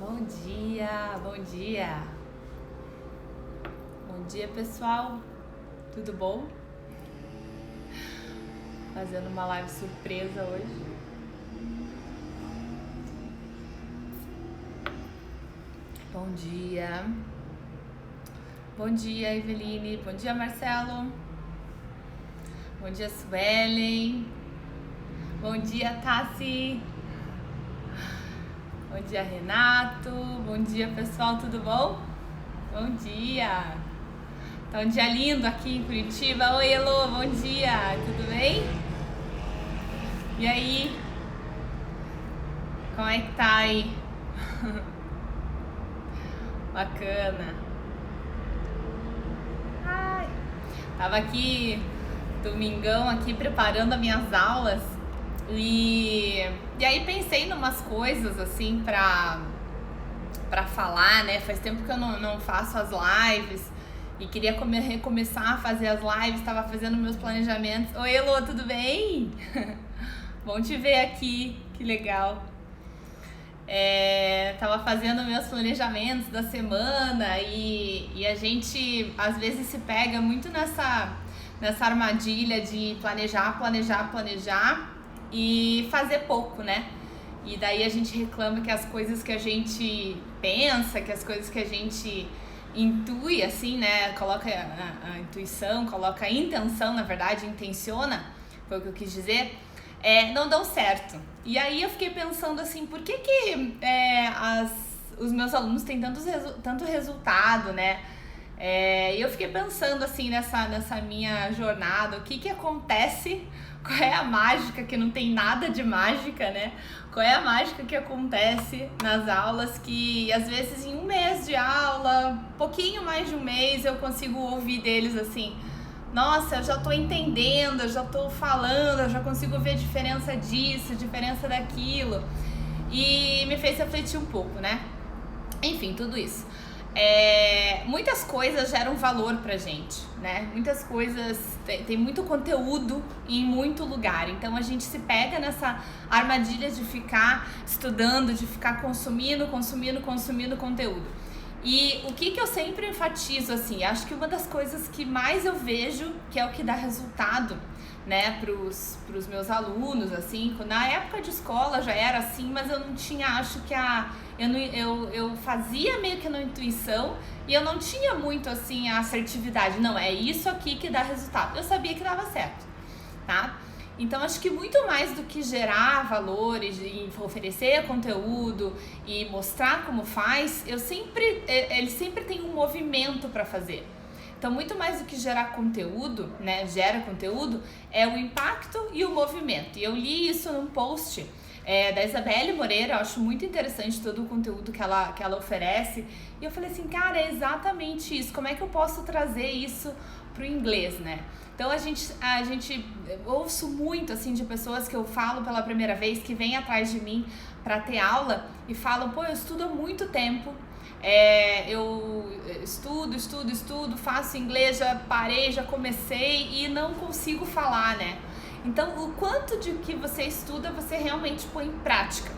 Bom dia, bom dia. Bom dia, pessoal. Tudo bom? Fazendo uma live surpresa hoje. Bom dia. Bom dia, Eveline. Bom dia, Marcelo. Bom dia, Suelen. Bom dia, Tassi. Bom dia, Renato. Bom dia, pessoal. Tudo bom? Bom dia. Tá um dia lindo aqui em Curitiba. Oi, Elô. Bom dia. Tudo bem? E aí? Como é que tá aí? Bacana. Ai. Tava aqui, domingão, aqui preparando as minhas aulas. E aí pensei em umas coisas assim pra falar, né? Faz tempo que eu não faço as lives e queria recomeçar a fazer as lives, tava fazendo meus planejamentos. Oi, Elô, tudo bem? Bom te ver aqui, que legal. Tava fazendo meus planejamentos da semana e a gente às vezes se pega muito nessa armadilha de planejar e fazer pouco, né? E daí a gente reclama que as coisas que a gente pensa, que as coisas que a gente intui, assim, né? Coloca a intuição, coloca a intenção, na verdade, intenciona, foi o que eu quis dizer, não dão certo. E aí eu fiquei pensando assim, por que os meus alunos têm tanto resultado, né? E eu fiquei pensando assim nessa minha jornada, o que acontece, qual é a mágica, que não tem nada de mágica, né? Qual é a mágica que acontece nas aulas que às vezes em um mês de aula, pouquinho mais de um mês, eu consigo ouvir deles assim, nossa, eu já tô entendendo, eu já tô falando, eu já consigo ver a diferença disso, a diferença daquilo. E me fez refletir um pouco, né? Enfim, tudo isso. Muitas coisas geram valor pra gente, né? Muitas coisas, tem muito conteúdo em muito lugar. Então a gente se pega nessa armadilha de ficar estudando, de ficar consumindo conteúdo. E o que eu sempre enfatizo, assim, acho que uma das coisas que mais eu vejo, que é o que dá resultado, né, pros meus alunos, assim, na época de escola já era assim, mas eu não tinha, acho que eu fazia meio que na intuição e eu não tinha muito, assim, a assertividade, não, é isso aqui que dá resultado, eu sabia que dava certo, tá? Então, acho que muito mais do que gerar valores e oferecer conteúdo e mostrar como faz, ele sempre tem um movimento para fazer. Então, muito mais do que gerar conteúdo, né, gera conteúdo, é o impacto e o movimento. E eu li isso num post da Isabelle Moreira, eu acho muito interessante todo o conteúdo que ela oferece. E eu falei assim, cara, é exatamente isso. Como é que eu posso trazer isso pro inglês, né? Então, a gente ouço muito, assim, de pessoas que eu falo pela primeira vez, que vêm atrás de mim para ter aula e falam, pô, eu estudo há muito tempo, eu estudo, faço inglês, já parei, já comecei e não consigo falar, né? Então, o quanto de que você estuda, você realmente põe em prática.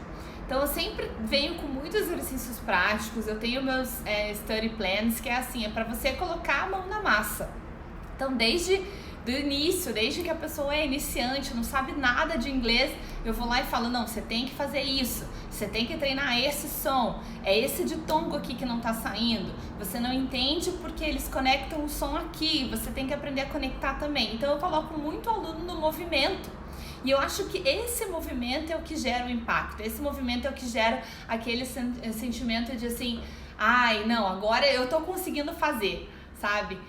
Então, eu sempre venho com muitos exercícios práticos, eu tenho meus study plans, que é assim, é para você colocar a mão na massa. Então, desde o início, desde que a pessoa é iniciante, não sabe nada de inglês, eu vou lá e falo, não, você tem que fazer isso, você tem que treinar esse som, é esse ditongo aqui que não tá saindo, você não entende porque eles conectam o som aqui, você tem que aprender a conectar também. Então, eu coloco muito aluno no movimento. E eu acho que esse movimento é o que gera o impacto, esse movimento é o que gera aquele sentimento de assim, ai, não, agora eu tô conseguindo fazer, sabe?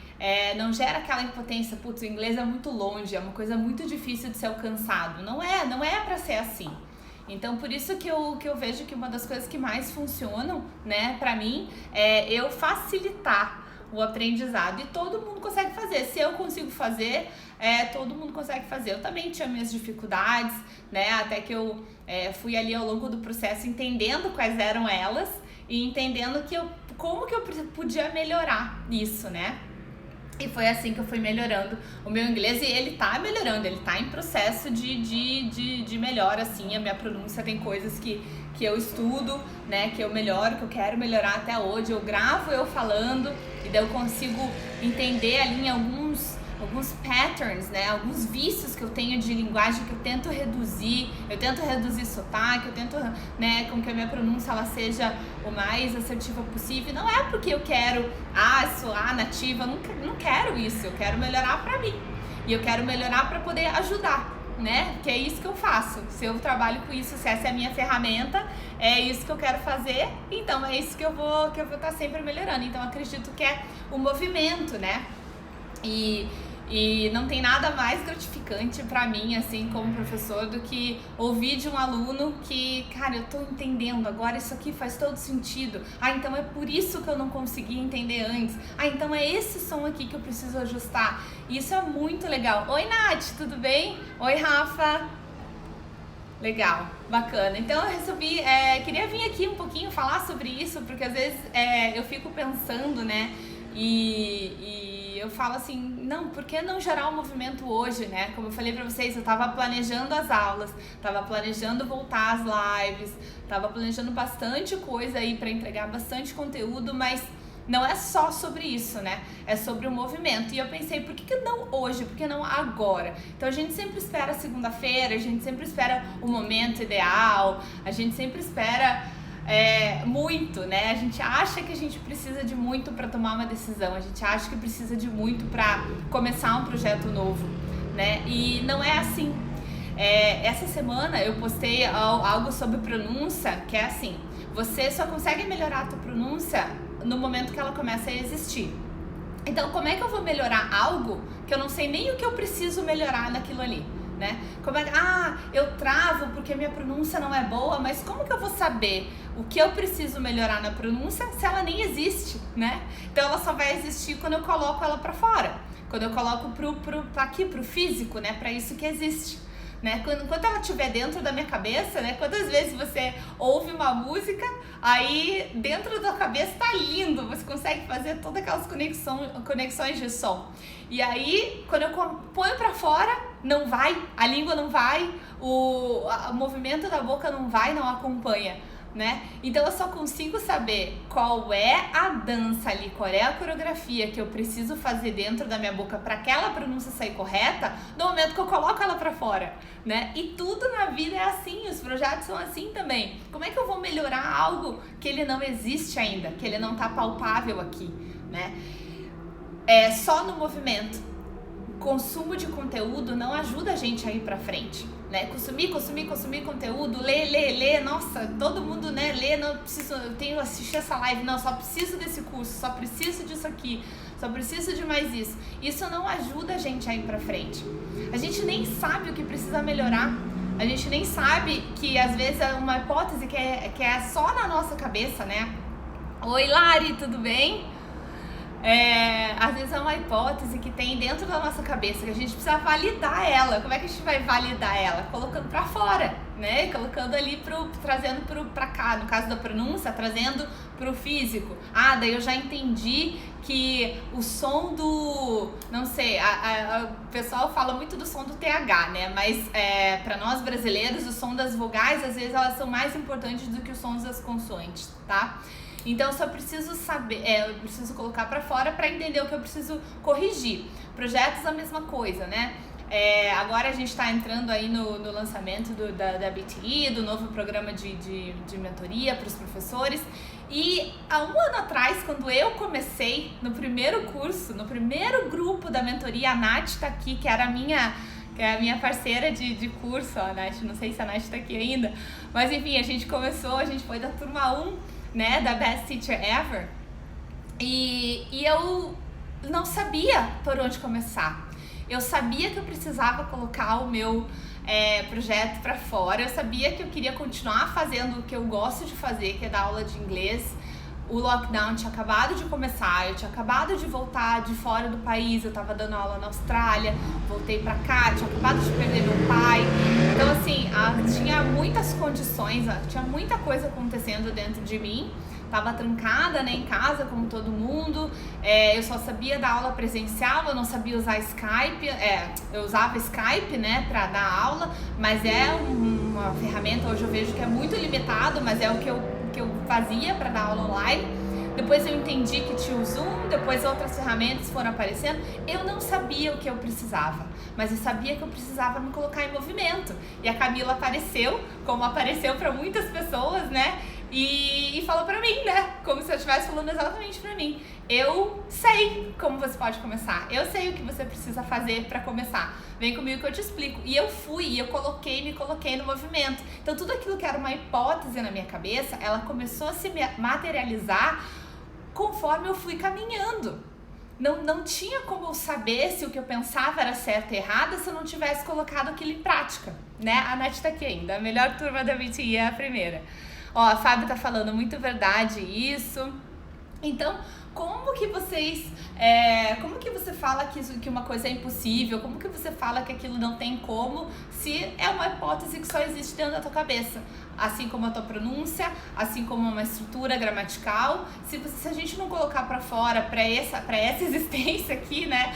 Não gera aquela impotência, putz, o inglês é muito longe, é uma coisa muito difícil de ser alcançado. Não é pra ser assim. Então, por isso que eu vejo que uma das coisas que mais funcionam, né, pra mim, é eu facilitar o aprendizado. E todo mundo consegue fazer. Se eu consigo fazer, todo mundo consegue fazer. Eu também tinha minhas dificuldades, né, até que eu fui ali ao longo do processo entendendo quais eram elas e entendendo como que eu podia melhorar isso, né? E foi assim que eu fui melhorando o meu inglês, e ele tá melhorando, ele tá em processo de melhora, assim. A minha pronúncia tem coisas que eu estudo, né, que eu melhoro, que eu quero melhorar até hoje. Eu gravo eu falando, e daí eu consigo entender ali em alguns patterns, né, alguns vícios que eu tenho de linguagem que eu tento reduzir sotaque, eu tento, né, com que a minha pronúncia ela seja o mais assertiva possível. Não é porque eu quero, soar nativa, eu não quero isso, eu quero melhorar pra mim, e eu quero melhorar pra poder ajudar, né, que é isso que eu faço. Se eu trabalho com isso, se essa é a minha ferramenta, é isso que eu quero fazer, então é isso que eu vou estar sempre melhorando. Então acredito que é o movimento, né, e não tem nada mais gratificante pra mim, assim, como professor, do que ouvir de um aluno que, cara, eu tô entendendo agora, isso aqui faz todo sentido. Então é por isso que eu não consegui entender antes. Então é esse som aqui que eu preciso ajustar. Isso é muito legal. Oi, Nath, tudo bem? Oi, Rafa. Legal, bacana. Então eu resolvi, queria vir aqui um pouquinho falar sobre isso, porque às vezes eu fico pensando, né, e eu falo assim, não, por que não gerar um movimento hoje, né? Como eu falei pra vocês, eu tava planejando as aulas, tava planejando voltar às lives, tava planejando bastante coisa aí pra entregar bastante conteúdo, mas não é só sobre isso, né? É sobre o movimento. E eu pensei, por que não hoje? Por que não agora? Então a gente sempre espera segunda-feira, a gente sempre espera o momento ideal, a gente sempre espera muito, né? A gente acha que a gente precisa de muito para tomar uma decisão, a gente acha que precisa de muito para começar um projeto novo, né? E não é assim. Essa semana eu postei algo sobre pronúncia, que é assim: você só consegue melhorar a tua pronúncia no momento que ela começa a existir. Então, como é que eu vou melhorar algo que eu não sei nem o que eu preciso melhorar naquilo ali? Né? Eu travo porque minha pronúncia não é boa, mas como que eu vou saber o que eu preciso melhorar na pronúncia se ela nem existe, né? Então ela só vai existir quando eu coloco ela pra fora, quando eu coloco pro físico, né? Pra isso que existe, né? Enquanto ela estiver dentro da minha cabeça, né? Quantas vezes você ouve uma música, aí dentro da cabeça tá lindo, você consegue fazer todas aquelas conexões de som. E aí, quando eu ponho pra fora, não vai, a língua não vai, o movimento da boca não vai, não acompanha, né? Então eu só consigo saber qual é a dança ali, qual é a coreografia que eu preciso fazer dentro da minha boca para aquela pronúncia sair correta no momento que eu coloco ela para fora, né? E tudo na vida é assim, os projetos são assim também. Como é que eu vou melhorar algo que ele não existe ainda, que ele não tá palpável aqui, né? É só no movimento. Consumo de conteúdo não ajuda a gente a ir pra frente, né? Consumir conteúdo, ler, nossa, todo mundo, né, lê, não preciso, eu tenho que assistir essa live, não, só preciso desse curso, só preciso disso aqui, só preciso de mais isso. Isso não ajuda a gente a ir pra frente. A gente nem sabe o que precisa melhorar, a gente nem sabe que às vezes é uma hipótese que é só na nossa cabeça, né? Oi, Lari, tudo bem? Às vezes é uma hipótese que tem dentro da nossa cabeça, que a gente precisa validar ela. Como é que a gente vai validar ela? Colocando pra fora, né? Colocando ali, trazendo pra cá, no caso da pronúncia, trazendo pro físico. Daí eu já entendi que o som do... Não sei, o pessoal fala muito do som do TH, né? Mas pra nós brasileiros, o som das vogais, às vezes elas são mais importantes do que os sons das consoantes, tá? Então eu só preciso saber, eu preciso colocar pra fora pra entender o que eu preciso corrigir. Projetos a mesma coisa, né? Agora a gente tá entrando aí no lançamento da BTI, do novo programa de mentoria para os professores. E há um ano atrás, quando eu comecei no primeiro curso, no primeiro grupo da mentoria, a Nath tá aqui, que é a minha parceira de curso, a Nath, não sei se a Nath tá aqui ainda, mas enfim, a gente foi da turma 1, né, da Best Teacher Ever, e eu não sabia por onde começar. Eu sabia que eu precisava colocar o meu projeto para fora, eu sabia que eu queria continuar fazendo o que eu gosto de fazer, que é dar aula de inglês. O lockdown tinha acabado de começar, eu tinha acabado de voltar de fora do país, eu tava dando aula na Austrália, voltei pra cá, tinha acabado de perder meu pai. Então assim, tinha muitas condições, tinha muita coisa acontecendo dentro de mim tava trancada, né, em casa, como todo mundo. Eu só sabia dar aula presencial, eu não sabia usar Skype. Eu usava Skype, né, para dar aula, mas é uma ferramenta, hoje eu vejo que é muito limitado, mas é o que eu fazia para dar aula online. Depois eu entendi que tinha o Zoom, depois outras ferramentas foram aparecendo. Eu não sabia o que eu precisava, mas eu sabia que eu precisava me colocar em movimento. E a Camila apareceu, como apareceu para muitas pessoas, né? E falou pra mim, né? Como se eu estivesse falando exatamente pra mim. Eu sei como você pode começar. Eu sei o que você precisa fazer pra começar. Vem comigo que eu te explico. E eu fui, e eu me coloquei no movimento. Então tudo aquilo que era uma hipótese na minha cabeça, ela começou a se materializar conforme eu fui caminhando. Não tinha como eu saber se o que eu pensava era certo ou errado se eu não tivesse colocado aquilo em prática, né? A Nath tá aqui ainda, a melhor turma da BTI é a primeira. Ó, a Fábio tá falando, muito verdade isso. Então, como que você fala que uma coisa é impossível? Como que você fala que aquilo não tem como, se é uma hipótese que só existe dentro da tua cabeça? Assim como a tua pronúncia, assim como uma estrutura gramatical. Se a gente não colocar para fora, para essa existência aqui, né,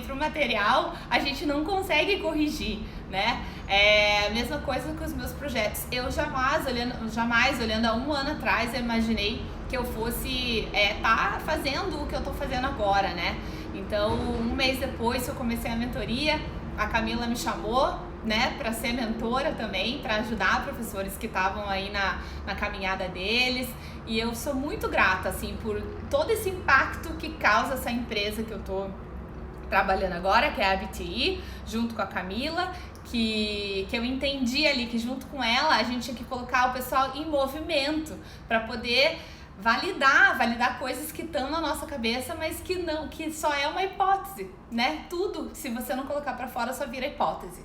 pro material, a gente não consegue corrigir, né? É a mesma coisa com os meus projetos. Eu jamais, olhando há um ano atrás, eu imaginei que eu fosse tá fazendo o que eu tô fazendo agora, né? Então, um mês depois que eu comecei a mentoria, a Camila me chamou, né, para ser mentora também, para ajudar professores que estavam aí na caminhada deles. E eu sou muito grata, assim, por todo esse impacto que causa essa empresa que eu tô trabalhando agora, que é a BTI, junto com a Camila, que eu entendi ali que junto com ela a gente tinha que colocar o pessoal em movimento para poder validar coisas que estão na nossa cabeça, mas que só é uma hipótese, né? Tudo, se você não colocar para fora, só vira hipótese.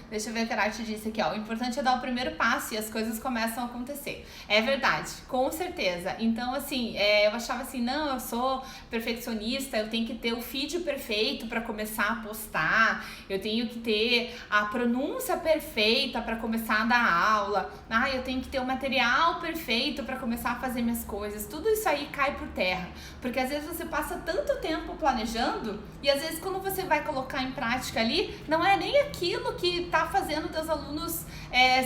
Deixa eu ver o que a Nath disse aqui, ó. O importante é dar o primeiro passo e as coisas começam a acontecer. É verdade, com certeza. Então, assim, eu achava assim, não, eu sou perfeccionista, eu tenho que ter o feed perfeito para começar a postar, eu tenho que ter a pronúncia perfeita para começar a dar aula, eu tenho que ter o material perfeito para começar a fazer minhas coisas. Tudo isso aí cai por terra, porque às vezes você passa tanto tempo planejando e às vezes quando você vai colocar em prática ali, não é nem aquilo que tá fazendo teus alunos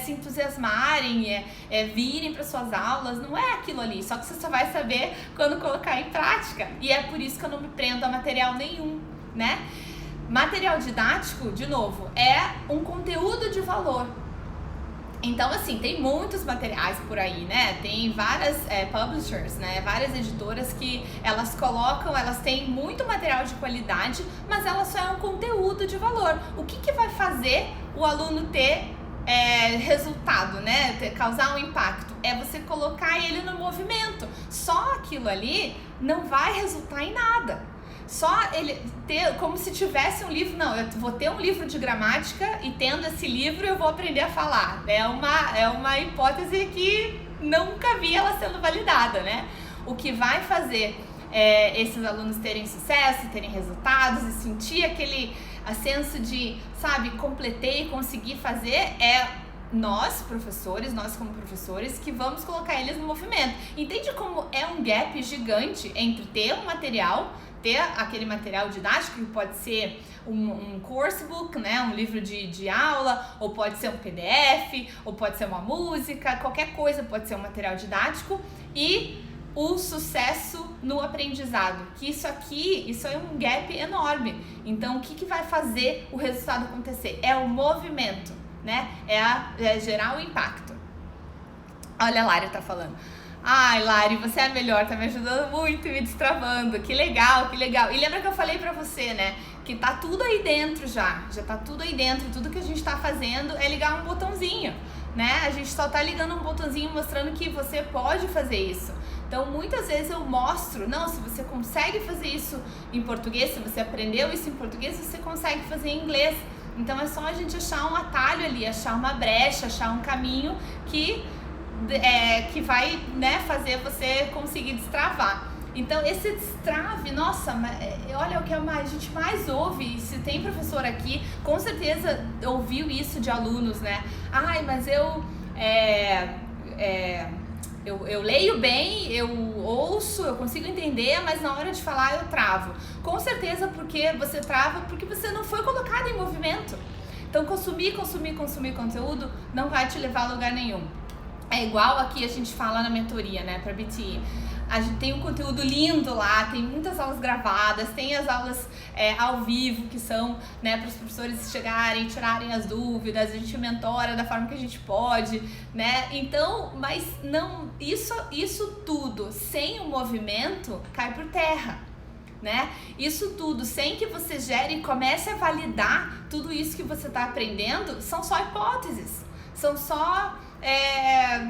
se entusiasmarem, virem para suas aulas, não é aquilo ali, só que você só vai saber quando colocar em prática. E é por isso que eu não me prendo a material nenhum, né? Material didático, de novo, é um conteúdo de valor. Então, assim, tem muitos materiais por aí, né? Tem várias publishers, né? Várias editoras que elas têm muito material de qualidade, mas ela só é um conteúdo de valor. O que vai fazer o aluno ter resultado, né? Causar um impacto? É você colocar ele no movimento. Só aquilo ali não vai resultar em nada. Só ele ter, como se tivesse um livro, não, eu vou ter um livro de gramática e tendo esse livro eu vou aprender a falar. É uma hipótese que nunca vi ela sendo validada, né? O que vai fazer esses alunos terem sucesso, terem resultados e sentir aquele senso de, sabe, completei, consegui fazer, nós como professores, que vamos colocar eles no movimento. Entende como é um gap gigante entre ter um material, ter aquele material didático, que pode ser um coursebook, né, um livro de aula, ou pode ser um PDF, ou pode ser uma música, qualquer coisa pode ser um material didático, e o sucesso no aprendizado, que isso é um gap enorme. Então, o que vai fazer o resultado acontecer? É o movimento, né? É gerar o impacto. Olha a Lari tá falando. Ai, Lari, você é a melhor, tá me ajudando muito e me destravando. Que legal, que legal. E lembra que eu falei pra você, né? Que tá tudo aí dentro já tá tudo aí dentro. Tudo que a gente tá fazendo é ligar um botãozinho, né? A gente só tá ligando um botãozinho mostrando que você pode fazer isso. Então, muitas vezes eu mostro, não, se você consegue fazer isso em português, se você aprendeu isso em português, você consegue fazer em inglês. Então, é só a gente achar um atalho ali, achar uma brecha, achar um caminho que vai, né, fazer você conseguir destravar. Então, esse destrave, nossa, olha o que a gente mais ouve, se tem professor aqui, com certeza ouviu isso de alunos, né? Ai, mas eu eu leio bem, eu ouço, eu consigo entender, mas na hora de falar eu travo. Com certeza porque você trava porque você não foi colocado em movimento. Então consumir conteúdo não vai te levar a lugar nenhum. É igual aqui a gente fala na mentoria, né, para BTE. A gente tem um conteúdo lindo lá, tem muitas aulas gravadas, tem as aulas ao vivo que são, né, para os professores chegarem, tirarem as dúvidas, a gente mentora da forma que a gente pode, né? Então, mas não, isso tudo sem o movimento cai por terra, né? Isso tudo sem que você gere e comece a validar tudo isso que você está aprendendo, são só hipóteses, são só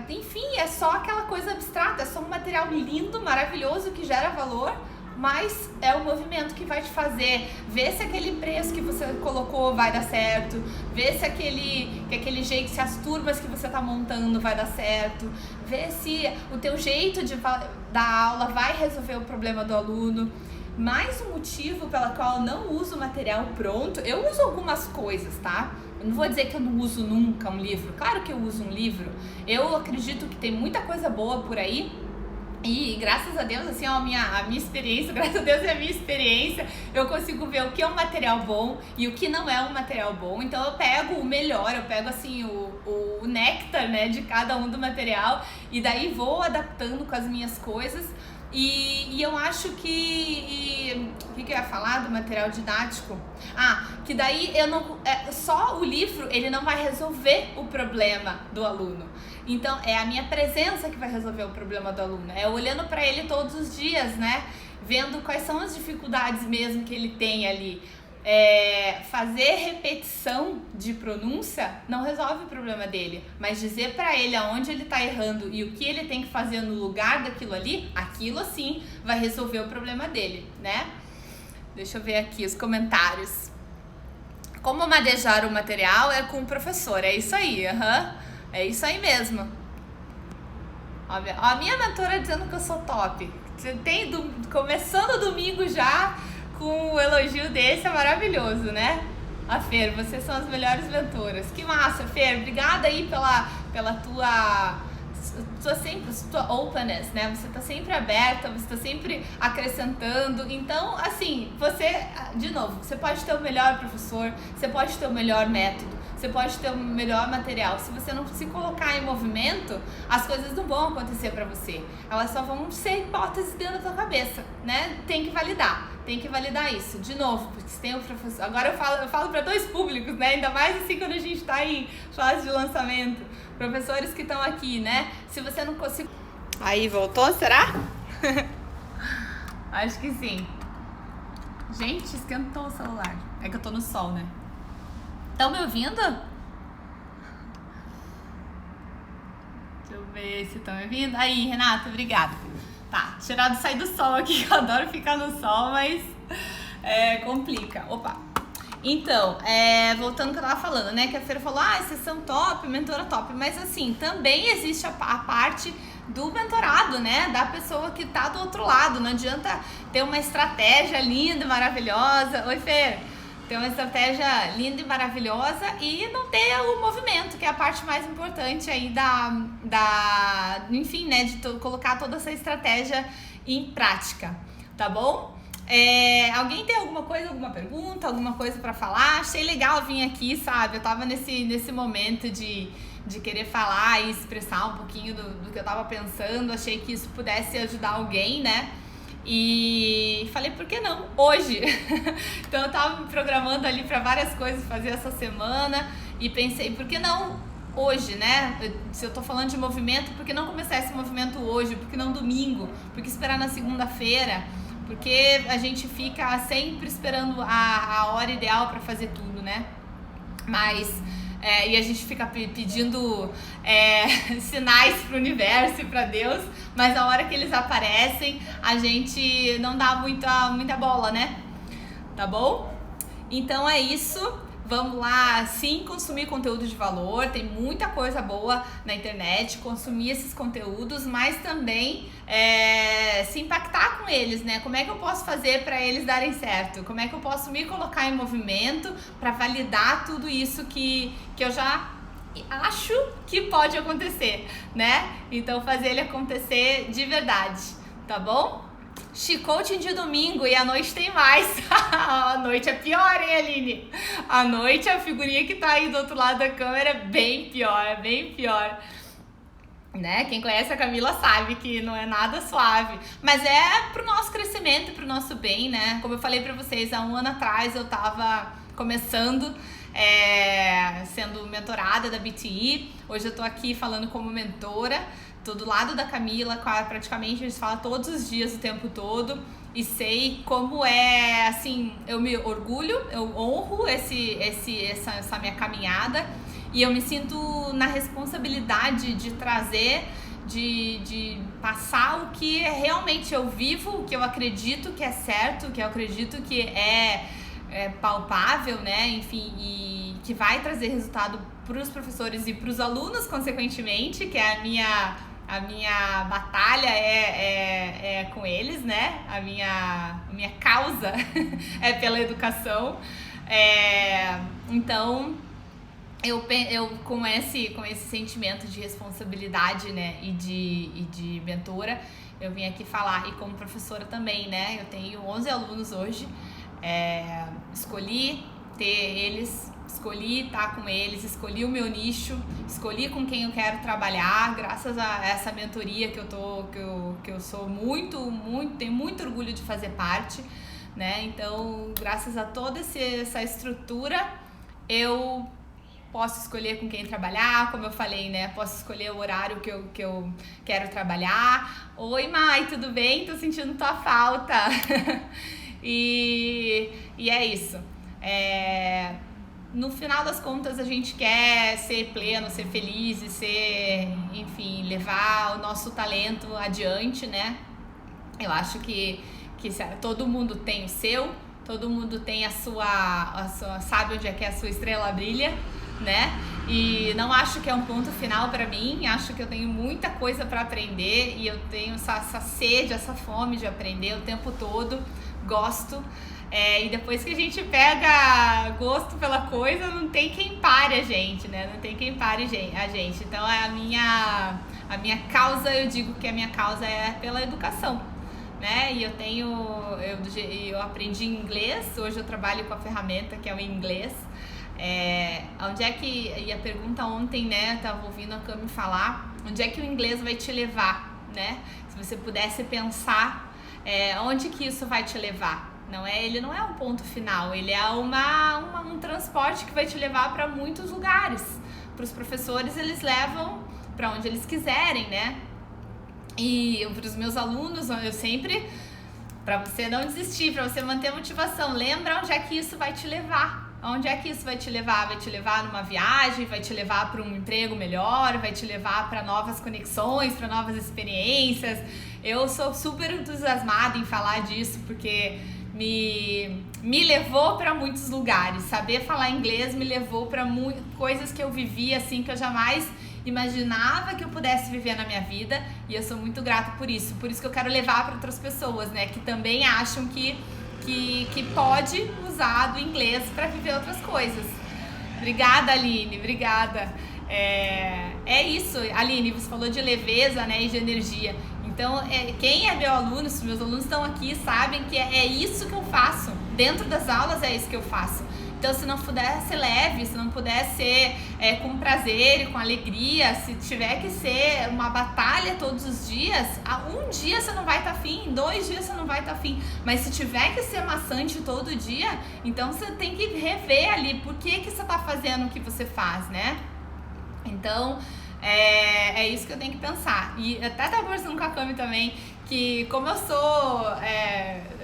enfim, é só aquela coisa abstrata, é só um material lindo, maravilhoso, que gera valor, mas é o movimento que vai te fazer ver se aquele preço que você colocou vai dar certo, ver se aquele jeito, se as turmas que você está montando vai dar certo, ver se o teu jeito de dar aula vai resolver o problema do aluno. Mais um motivo pela qual eu não uso material pronto, eu uso algumas coisas, tá? Eu não vou dizer que eu não uso nunca um livro, claro que eu uso um livro. Eu acredito que tem muita coisa boa por aí e graças a Deus, assim, a minha experiência, graças a Deus é a minha experiência, eu consigo ver o que é um material bom e o que não é um material bom. Então eu pego o melhor, eu pego assim o néctar, né, de cada um do material e daí vou adaptando com as minhas coisas. E eu acho que... O que eu ia falar do material didático? Que daí eu não... só o livro, ele não vai resolver o problema do aluno. Então, é a minha presença que vai resolver o problema do aluno. É olhando para ele todos os dias, né? Vendo quais são as dificuldades mesmo que ele tem ali. Fazer repetição de pronúncia não resolve o problema dele, mas dizer para ele aonde ele tá errando e o que ele tem que fazer no lugar daquilo ali, aquilo assim vai resolver o problema dele, né? Deixa eu ver aqui os comentários. Como manejar o material é com o professor, é isso aí, é isso aí mesmo. Ó, a minha mentora dizendo que eu sou top. Começando o domingo já com um elogio desse, é maravilhoso, né? A Fer, vocês são as melhores mentoras. Que massa, Fer. Obrigada aí pela tua openness, né? Você tá sempre aberta, você tá sempre acrescentando. Então, assim, de novo, você pode ter o melhor professor, você pode ter o melhor método, você pode ter o melhor material. Se você não se colocar em movimento, as coisas não vão acontecer pra você. Elas só vão ser hipóteses dentro da tua cabeça, né? Tem que validar isso. De novo, porque se tem um professor... Agora eu falo para dois públicos, né? Ainda mais assim quando a gente tá em fase de lançamento. Professores que estão aqui, né? Se você não conseguir... Aí, voltou, será? Acho que sim. Gente, esquentou o celular. É que eu tô no sol, né? Estão me ouvindo? Deixa eu ver se estão me ouvindo. Aí, Renata, obrigada. Tá, tirado sair do sol aqui, eu adoro ficar no sol, mas complica. Opa! Então, voltando ao que eu tava falando, né? Que a Feira falou, sessão top, mentora top. Mas assim, também existe a parte do mentorado, né? Da pessoa que tá do outro lado. Não adianta ter uma estratégia linda e maravilhosa. Oi, Fer! Ter uma estratégia linda e maravilhosa e não ter o movimento, que é a parte mais importante aí enfim, né, de colocar toda essa estratégia em prática, tá bom? Alguém tem alguma pergunta, alguma coisa pra falar? Achei legal vir aqui, sabe? Eu tava nesse momento de querer falar e expressar um pouquinho do que eu tava pensando, achei que isso pudesse ajudar alguém, né? E falei, por que não? Hoje! Então eu tava me programando ali para várias coisas fazer essa semana e pensei, por que não hoje, né? Se eu tô falando de movimento, por que não começar esse movimento hoje? Por que não domingo? Por que esperar na segunda-feira? Porque a gente fica sempre esperando a hora ideal para fazer tudo, né? Mas... e a gente fica pedindo sinais pro universo e pra Deus, mas a hora que eles aparecem, a gente não dá muita bola, né? Tá bom? Então é isso. Vamos lá, sim, consumir conteúdo de valor. Tem muita coisa boa na internet, consumir esses conteúdos, mas também se impactar com eles, né? Como é que eu posso fazer para eles darem certo? Como é que eu posso me colocar em movimento para validar tudo isso que eu já acho que pode acontecer, né? Então fazer ele acontecer de verdade, tá bom? Chicote de domingo e à noite tem mais. A noite é pior, hein, Aline? À noite a figurinha que tá aí do outro lado da câmera é bem pior. Né? Quem conhece a Camila sabe que não é nada suave, mas é pro nosso crescimento, pro nosso bem, né? Como eu falei pra vocês, há um ano atrás eu tava começando, sendo mentorada da BTI. Hoje eu tô aqui falando como mentora, tô do lado da Camila, praticamente a gente fala todos os dias, o tempo todo, e sei como é, assim, eu me orgulho, eu honro essa minha caminhada. E eu me sinto na responsabilidade de trazer, de passar o que realmente eu vivo, o que eu acredito que é certo, o que eu acredito que é palpável, né? Enfim, e que vai trazer resultado para os professores e para os alunos, consequentemente, que é a minha batalha é com eles, né? A minha causa é pela educação. Então... Eu com esse sentimento de responsabilidade, né, e de mentora, eu vim aqui falar, e como professora também, né, eu tenho 11 alunos hoje, escolhi ter eles, escolhi estar com eles, escolhi o meu nicho, escolhi com quem eu quero trabalhar, graças a essa mentoria que eu sou tenho muito orgulho de fazer parte, né, então, graças a toda essa estrutura, eu posso escolher com quem trabalhar, como eu falei, né? Posso escolher o horário que eu quero trabalhar. Oi, Mai, tudo bem? Tô sentindo tua falta. E é isso. No final das contas, a gente quer ser pleno, ser feliz e enfim, levar o nosso talento adiante, né? Eu acho que todo mundo tem o seu, todo mundo tem a sua sabe onde é que a sua estrela brilha, né? E não acho que é um ponto final para mim, acho que eu tenho muita coisa para aprender e eu tenho essa sede, essa fome de aprender o tempo todo, gosto. E depois que a gente pega gosto pela coisa, não tem quem pare a gente, né? Não tem quem pare a gente. Então a minha causa, eu digo que a minha causa é pela educação, né? E eu aprendi inglês, hoje eu trabalho com a ferramenta que é o inglês. Onde é que, e a pergunta ontem, né, eu tava ouvindo a Cami falar, onde é que o inglês vai te levar, né? Se você pudesse pensar, onde que isso vai te levar? Ele não é um ponto final, ele é um transporte que vai te levar para muitos lugares. Para os professores, eles levam para onde eles quiserem, né? E para os meus alunos, eu sempre, para você não desistir, para você manter a motivação, lembra onde é que isso vai te levar. Onde é que isso vai te levar? Vai te levar numa viagem, vai te levar para um emprego melhor, vai te levar para novas conexões, para novas experiências. Eu sou super entusiasmada em falar disso, porque me levou para muitos lugares. Saber falar inglês me levou para coisas que eu vivi, assim, que eu jamais imaginava que eu pudesse viver na minha vida, e eu sou muito grata por isso que eu quero levar para outras pessoas, né, que também acham que pode usar do inglês para viver outras coisas. Obrigada, Aline, obrigada. É isso, Aline, você falou de leveza, né, e de energia. Então, quem é meu aluno, se meus alunos estão aqui, sabem que é isso que eu faço. Dentro das aulas é isso que eu faço. Então, se não puder ser leve, se não puder ser com prazer e com alegria, se tiver que ser uma batalha todos os dias, um dia você não vai estar afim, 2 dias você não vai estar afim. Mas se tiver que ser maçante todo dia, então você tem que rever ali por que você está fazendo o que você faz, né? Então, é isso que eu tenho que pensar. E até estava conversando com a Cami também, que como eu sou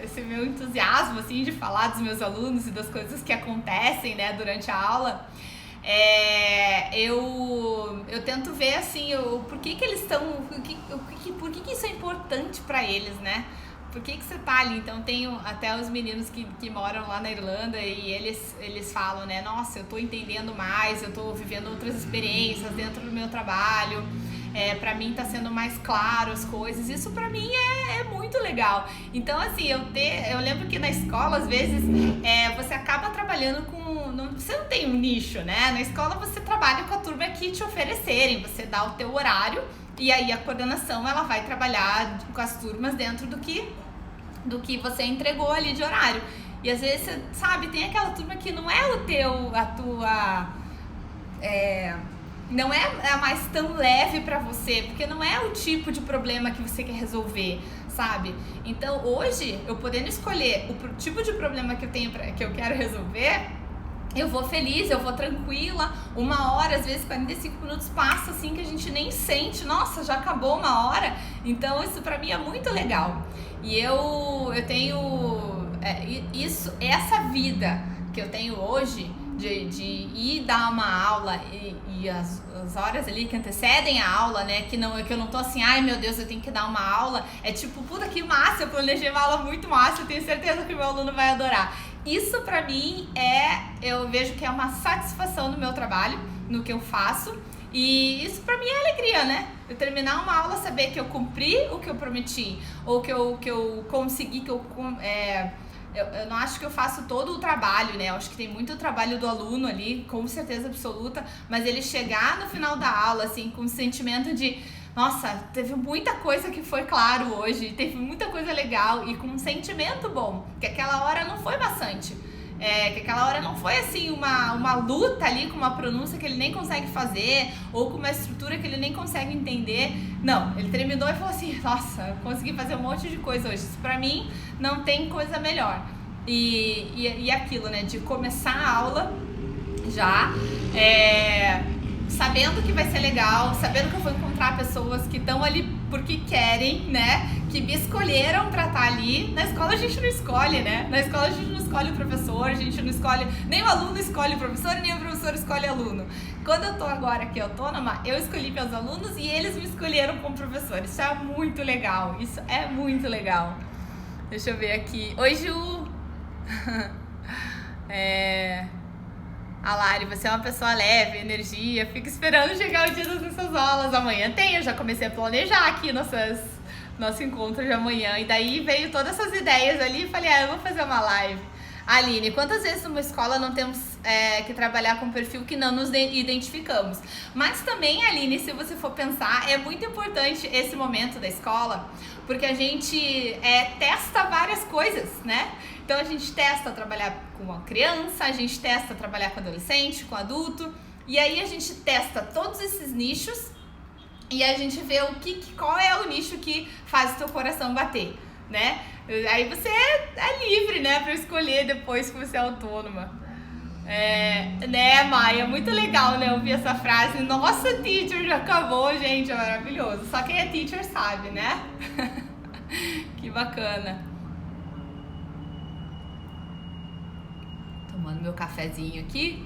esse meu entusiasmo assim de falar dos meus alunos e das coisas que acontecem, né, durante a aula, eu tento ver assim por que eles estão, por que isso é importante para eles, né? Por que você tá ali? Então tenho até os meninos que moram lá na Irlanda e eles falam, né? Nossa, eu tô entendendo mais, eu tô vivendo outras experiências dentro do meu trabalho. Pra mim tá sendo mais claro as coisas. Isso pra mim é muito legal. Então, assim, eu lembro que na escola, às vezes, você acaba trabalhando você não tem um nicho, né? Na escola você trabalha com a turma que te oferecerem, você dá o teu horário e aí a coordenação ela vai trabalhar com as turmas dentro do que você entregou ali de horário. E às vezes, você sabe, tem aquela turma que não é não é a mais tão leve pra você, porque não é o tipo de problema que você quer resolver, sabe? Então hoje, eu podendo escolher o tipo de problema que eu quero resolver, eu vou feliz, eu vou tranquila, 1 hora, às vezes 45 minutos passa assim que a gente nem sente, nossa, já acabou 1 hora. Então isso pra mim é muito legal. E eu tenho essa vida que eu tenho hoje de ir dar uma aula e as horas ali que antecedem a aula, né, que eu não tô assim, ai meu Deus, eu tenho que dar uma aula, é tipo, puta que massa, eu planejei uma aula muito massa, eu tenho certeza que o meu aluno vai adorar. Isso pra mim eu vejo que é uma satisfação no meu trabalho, no que eu faço, e isso pra mim é alegria, né? Eu terminar uma aula, saber que eu cumpri o que eu prometi, ou que eu consegui, eu não acho que eu faço todo o trabalho, né? Eu acho que tem muito trabalho do aluno ali, com certeza absoluta, mas ele chegar no final da aula, assim, com o sentimento de, nossa, teve muita coisa que foi claro hoje, teve muita coisa legal e com um sentimento bom, que aquela hora não foi maçante. Que aquela hora não foi assim uma luta ali com uma pronúncia que ele nem consegue fazer ou com uma estrutura que ele nem consegue entender. Não, ele terminou e falou assim, nossa, eu consegui fazer um monte de coisa hoje. Isso pra mim não tem coisa melhor. E aquilo, né, de começar a aula já sabendo que vai ser legal, sabendo que eu vou encontrar pessoas que estão ali porque querem, né? Que me escolheram pra estar ali. Na escola a gente não escolhe, né? Na escola a gente não escolhe o professor, a gente não escolhe... Nem o aluno escolhe o professor, nem o professor escolhe o aluno. Quando eu tô agora aqui autônoma, eu escolhi meus alunos e eles me escolheram como professor. Isso é muito legal, isso é muito legal. Deixa eu ver aqui. Oi, Ju! A Lari, você é uma pessoa leve, energia, fica esperando chegar o dia das nossas aulas. Amanhã tem, eu já comecei a planejar aqui nosso encontro de amanhã. E daí veio todas essas ideias ali e falei, eu vou fazer uma live. Aline, quantas vezes numa escola não temos que trabalhar com um perfil que não nos identificamos? Mas também, Aline, se você for pensar, é muito importante esse momento da escola, porque a gente testa várias coisas, né? Então a gente testa trabalhar com a criança, a gente testa trabalhar com adolescente, com adulto, e aí a gente testa todos esses nichos e a gente vê qual é o nicho que faz o teu coração bater, né? Aí você é livre, né, pra escolher depois que você é autônoma. Né, Maia? Muito legal, né, ouvir essa frase. Nossa, teacher, já acabou, gente, é maravilhoso. Só quem é teacher sabe, né? Que bacana. Tomando meu cafezinho aqui.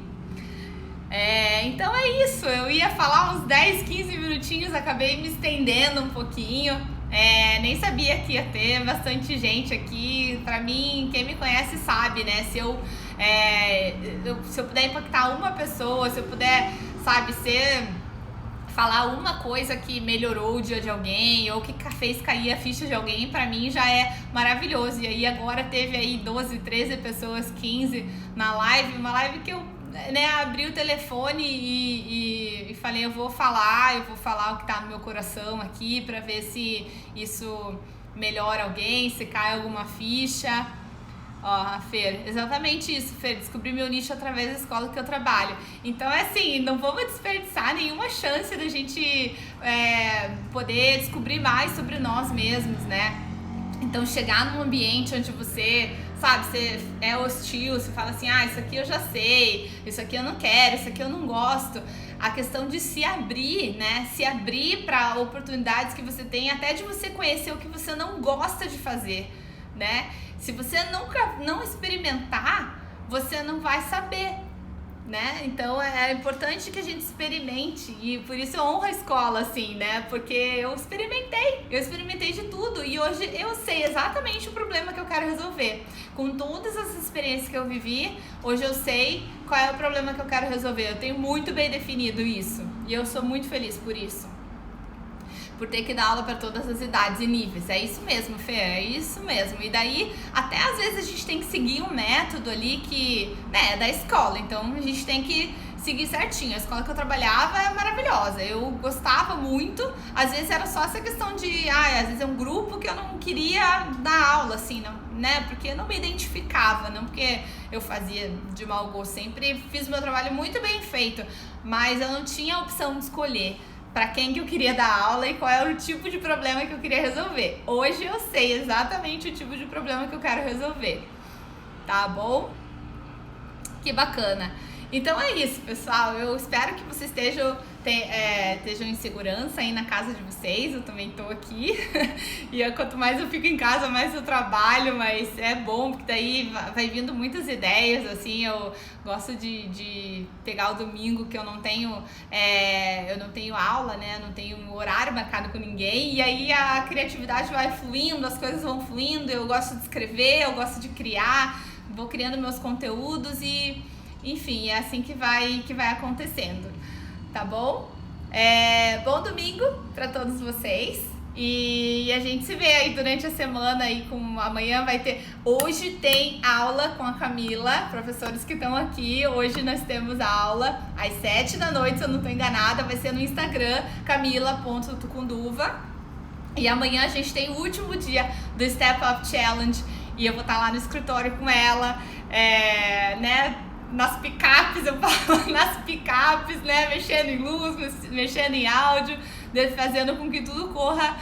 Então é isso, eu ia falar uns 10, 15 minutinhos, acabei me estendendo um pouquinho. Nem sabia que ia ter bastante gente aqui. Pra mim, quem me conhece sabe, né? Se eu puder impactar uma pessoa, se eu puder, sabe, falar uma coisa que melhorou o dia de alguém ou que fez cair a ficha de alguém, pra mim já é maravilhoso. E aí agora teve aí 12, 13 pessoas, 15 na live, uma live que eu abri o telefone e falei, eu vou falar o que tá no meu coração aqui pra ver se isso melhora alguém, se cai alguma ficha. Ó, Fer, exatamente isso, Fer, descobri meu nicho através da escola que eu trabalho. Então, assim, não vamos desperdiçar nenhuma chance da gente poder descobrir mais sobre nós mesmos, né? Então, chegar num ambiente onde você é hostil, você fala assim, isso aqui eu já sei, isso aqui eu não quero, isso aqui eu não gosto. A questão de se abrir, né? Se abrir para oportunidades que você tem, até de você conhecer o que você não gosta de fazer, né? Se você não experimentar, você não vai saber, né? Então é importante que a gente experimente e por isso eu honro a escola, assim, né? Porque eu experimentei de tudo e hoje eu sei exatamente o problema que eu quero resolver. Com todas as experiências que eu vivi, hoje eu sei qual é o problema que eu quero resolver. Eu tenho muito bem definido isso e eu sou muito feliz por isso. por ter que dar aula para todas as idades e níveis. É isso mesmo, Fê, é isso mesmo. E daí, até às vezes a gente tem que seguir um método ali que, né, é da escola. Então, a gente tem que seguir certinho. A escola que eu trabalhava é maravilhosa. Eu gostava muito. Às vezes era só essa questão de, às vezes é um grupo que eu não queria dar aula, assim, não, né? Porque eu não me identificava, não porque eu fazia de mau gosto. Sempre fiz meu trabalho muito bem feito, mas eu não tinha a opção de escolher para quem que eu queria dar aula e qual era o tipo de problema que eu queria resolver. Hoje eu sei exatamente o tipo de problema que eu quero resolver, tá bom? Que bacana. Então é isso, pessoal. Eu espero que vocês estejam em segurança aí na casa de vocês. Eu também tô aqui. E quanto mais eu fico em casa, mais eu trabalho. Mas é bom, porque daí vai vindo muitas ideias, assim. Eu gosto de pegar o domingo que eu não tenho aula, né? Não tenho horário marcado com ninguém. E aí a criatividade vai fluindo, as coisas vão fluindo. Eu gosto de escrever, eu gosto de criar. Vou criando meus conteúdos e... Enfim, é assim que vai acontecendo, tá bom? Bom domingo para todos vocês e a gente se vê aí durante a semana aí amanhã vai ter, hoje tem aula com a Camila, professores que estão aqui, hoje nós temos aula às 7 da noite, se eu não estou enganada, vai ser no Instagram, camila.tucunduva, e amanhã a gente tem o último dia do Step Up Challenge e eu vou estar lá no escritório com ela, né? Nas picapes, eu falo nas picapes, né? Mexendo em luz, mexendo em áudio, fazendo com que tudo corra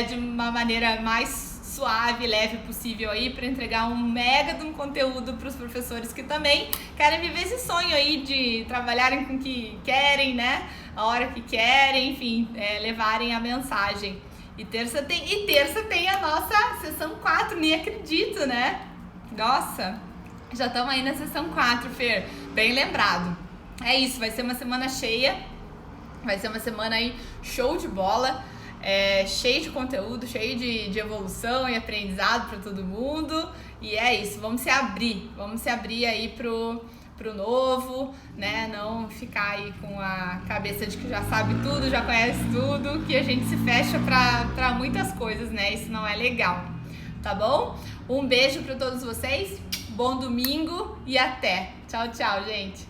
de uma maneira mais suave e leve possível aí para entregar um mega de um conteúdo para os professores que também querem viver esse sonho aí de trabalharem com o que querem, né? A hora que querem, enfim, levarem a mensagem. E terça tem a nossa sessão 4, nem acredito, né? Nossa! Já estamos aí na sessão 4, Fer, bem lembrado. É isso, vai ser uma semana cheia, vai ser uma semana aí show de bola, cheio de conteúdo, cheio de evolução e aprendizado para todo mundo. E é isso, vamos se abrir aí pro novo, né? Não ficar aí com a cabeça de que já sabe tudo, já conhece tudo, que a gente se fecha para muitas coisas, né? Isso não é legal, tá bom? Um beijo para todos vocês. Bom domingo e até. Tchau, tchau, gente.